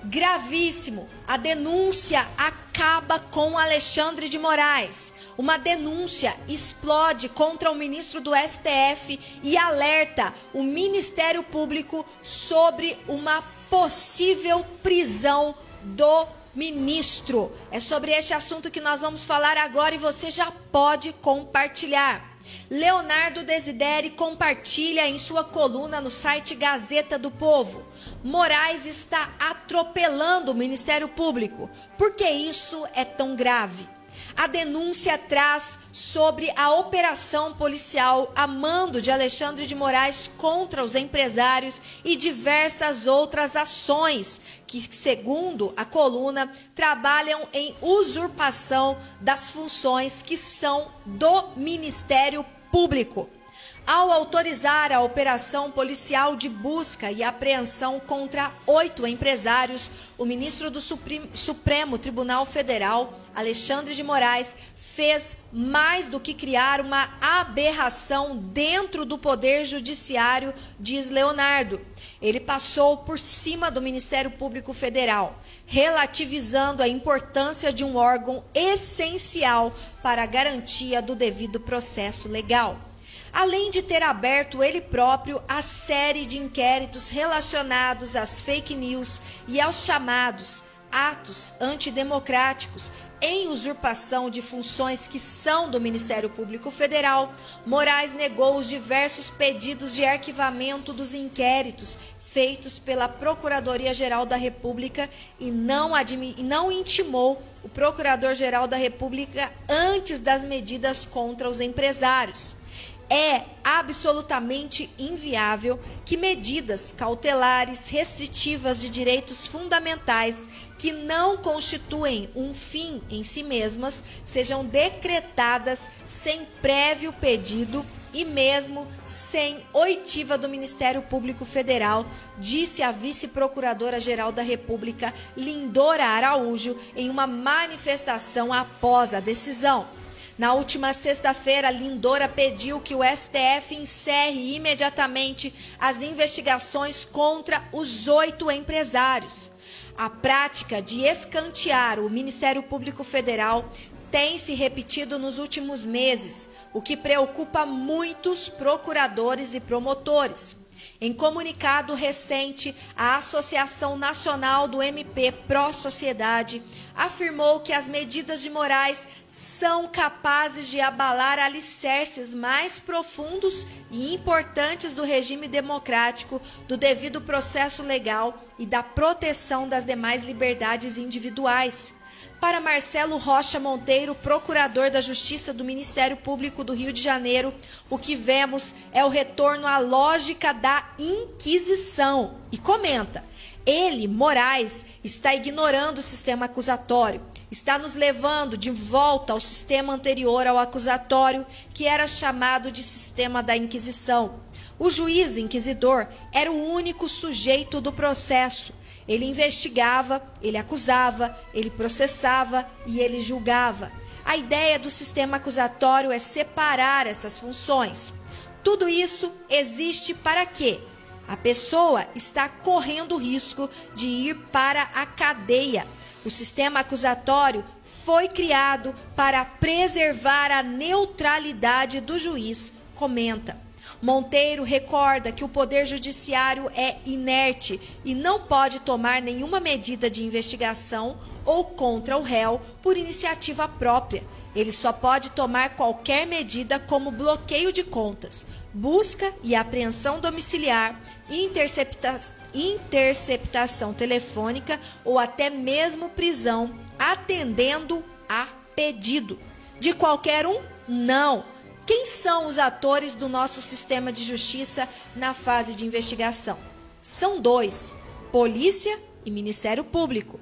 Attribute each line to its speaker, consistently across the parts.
Speaker 1: Gravíssimo, a denúncia acaba com Alexandre de Moraes. Uma denúncia explode contra o ministro do STF e alerta o Ministério Público sobre uma possível prisão do ministro. É sobre este assunto que nós vamos falar agora e você já pode compartilhar. Leonardo Desideri compartilha em sua coluna no site Gazeta do Povo. Moraes está atropelando o Ministério Público. Por que isso é tão grave? A denúncia traz sobre a operação policial a mando de Alexandre de Moraes contra os empresários e diversas outras ações que, segundo a coluna, trabalham em usurpação das funções que são do Ministério Público. Ao autorizar a operação policial de busca e apreensão contra 8 empresários, o ministro do Supremo Tribunal Federal, Alexandre de Moraes, fez mais do que criar uma aberração dentro do Poder Judiciário, diz Leonardo. Ele passou por cima do Ministério Público Federal, relativizando a importância de um órgão essencial para a garantia do devido processo legal. Além de ter aberto ele próprio a série de inquéritos relacionados às fake news e aos chamados atos antidemocráticos em usurpação de funções que são do Ministério Público Federal, Moraes negou os diversos pedidos de arquivamento dos inquéritos feitos pela Procuradoria-Geral da República e não intimou o Procurador-Geral da República antes das medidas contra os empresários. É absolutamente inviável que medidas cautelares restritivas de direitos fundamentais que não constituem um fim em si mesmas sejam decretadas sem prévio pedido e mesmo sem oitiva do Ministério Público Federal, disse a vice-procuradora-geral da República, Lindora Araújo, em uma manifestação após a decisão. Na última sexta-feira, Lindora pediu que o STF encerre imediatamente as investigações contra os 8 empresários. A prática de escantear o Ministério Público Federal tem se repetido nos últimos meses, o que preocupa muitos procuradores e promotores. Em comunicado recente, a Associação Nacional do MP Pró-Sociedade afirmou que as medidas de Moraes são capazes de abalar alicerces mais profundos e importantes do regime democrático, do devido processo legal e da proteção das demais liberdades individuais. Para Marcelo Rocha Monteiro, procurador da Justiça do Ministério Público do Rio de Janeiro, o que vemos é o retorno à lógica da Inquisição. E comenta: ele, Moraes, está ignorando o sistema acusatório, está nos levando de volta ao sistema anterior ao acusatório, que era chamado de sistema da Inquisição. O juiz inquisidor era o único sujeito do processo. Ele investigava, ele acusava, ele processava e ele julgava. A ideia do sistema acusatório é separar essas funções. Tudo isso existe para quê? A pessoa está correndo o risco de ir para a cadeia. O sistema acusatório foi criado para preservar a neutralidade do juiz, comenta. Monteiro recorda que o Poder Judiciário é inerte e não pode tomar nenhuma medida de investigação ou contra o réu por iniciativa própria. Ele só pode tomar qualquer medida como bloqueio de contas, busca e apreensão domiciliar, interceptação telefônica ou até mesmo prisão, atendendo a pedido. De qualquer um, não. Quem são os atores do nosso sistema de justiça na fase de investigação? São 2, Polícia e Ministério Público.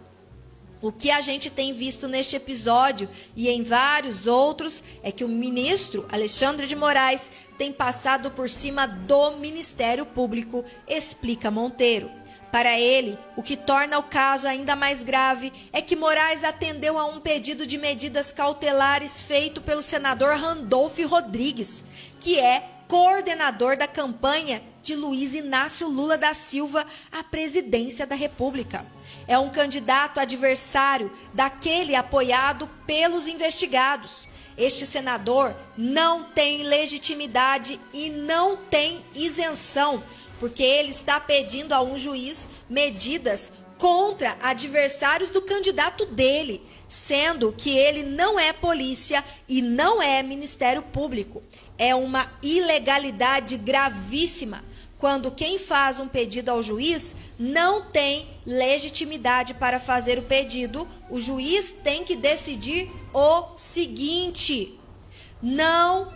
Speaker 1: O que a gente tem visto neste episódio e em vários outros é que o ministro Alexandre de Moraes tem passado por cima do Ministério Público, explica Monteiro. Para ele, o que torna o caso ainda mais grave é que Moraes atendeu a um pedido de medidas cautelares feito pelo senador Randolfo Rodrigues, que é coordenador da campanha de Luiz Inácio Lula da Silva à presidência da República. É um candidato adversário daquele apoiado pelos investigados. Este senador não tem legitimidade e não tem isenção, porque ele está pedindo a um juiz medidas contra adversários do candidato dele, sendo que ele não é polícia e não é Ministério Público. É uma ilegalidade gravíssima quando quem faz um pedido ao juiz não tem legitimidade para fazer o pedido. O juiz tem que decidir o seguinte: não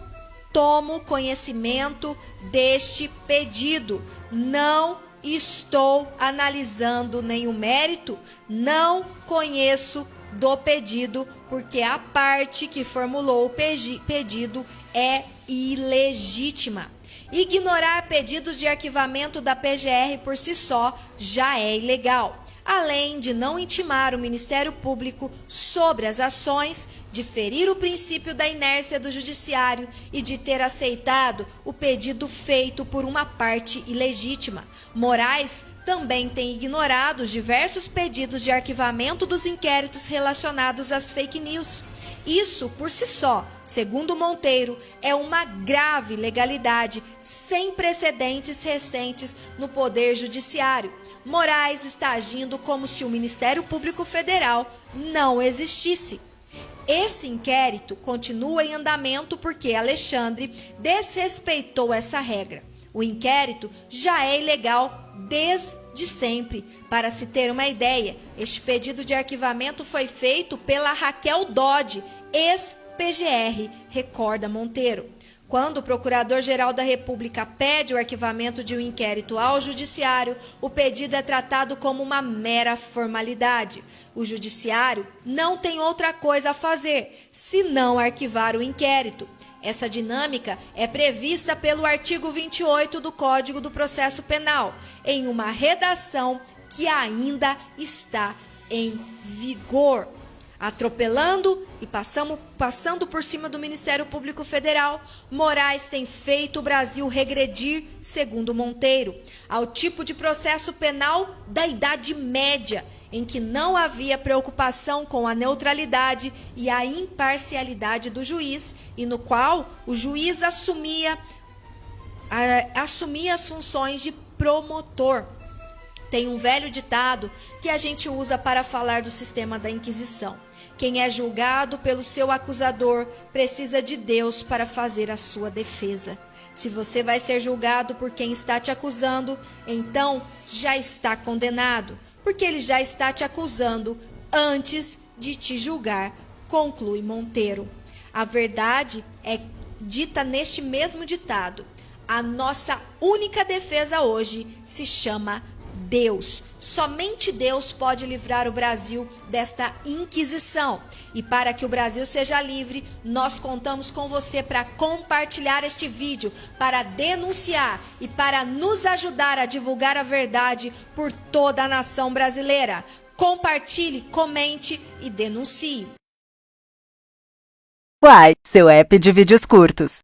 Speaker 1: tomo conhecimento deste pedido, não estou analisando nenhum mérito, não conheço do pedido, porque a parte que formulou o pedido é ilegítima. Ignorar pedidos de arquivamento da PGR por si só já é ilegal, além de não intimar o Ministério Público sobre as ações, de ferir o princípio da inércia do Judiciário e de ter aceitado o pedido feito por uma parte ilegítima. Moraes também tem ignorado os diversos pedidos de arquivamento dos inquéritos relacionados às fake news. Isso, por si só, segundo Monteiro, é uma grave ilegalidade sem precedentes recentes no Poder Judiciário. Moraes está agindo como se o Ministério Público Federal não existisse. Esse inquérito continua em andamento porque Alexandre desrespeitou essa regra. O inquérito já é ilegal desde sempre. Para se ter uma ideia, este pedido de arquivamento foi feito pela Raquel Dodge, ex-PGR, recorda Monteiro. Quando o Procurador-Geral da República pede o arquivamento de um inquérito ao Judiciário, o pedido é tratado como uma mera formalidade. O Judiciário não tem outra coisa a fazer, senão arquivar o inquérito. Essa dinâmica é prevista pelo artigo 28 do Código do Processo Penal, em uma redação que ainda está em vigor. Atropelando e passando por cima do Ministério Público Federal, Moraes tem feito o Brasil regredir, segundo Monteiro, ao tipo de processo penal da Idade Média, em que não havia preocupação com a neutralidade e a imparcialidade do juiz, e no qual o juiz assumia as funções de promotor. Tem um velho ditado que a gente usa para falar do sistema da Inquisição. Quem é julgado pelo seu acusador precisa de Deus para fazer a sua defesa. Se você vai ser julgado por quem está te acusando, então já está condenado, porque ele já está te acusando antes de te julgar, conclui Monteiro. A verdade é dita neste mesmo ditado. A nossa única defesa hoje se chama Deus. Somente Deus pode livrar o Brasil desta Inquisição. E para que o Brasil seja livre, nós contamos com você para compartilhar este vídeo, para denunciar e para nos ajudar a divulgar a verdade por toda a nação brasileira. Compartilhe, comente e denuncie.
Speaker 2: Uai, seu app de vídeos curtos.